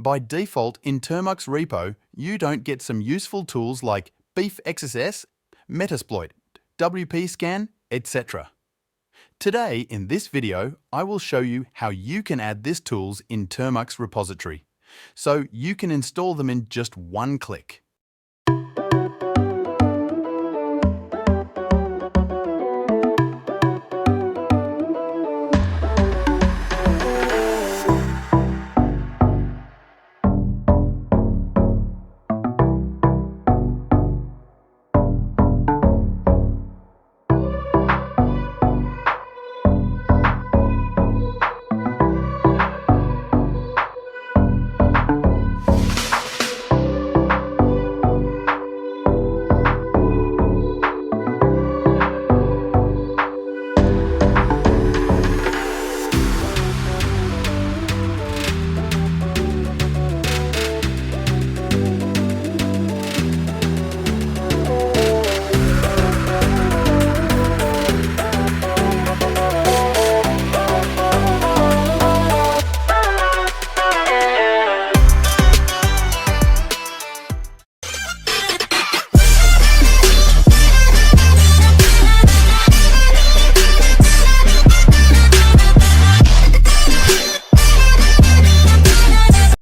By default, in termux repo, you don't get some useful tools like beef-xss, metasploit, wp-scan, etc. Today, in this video, I will show you how you can add these tools in termux repository, so you can install them in just one click.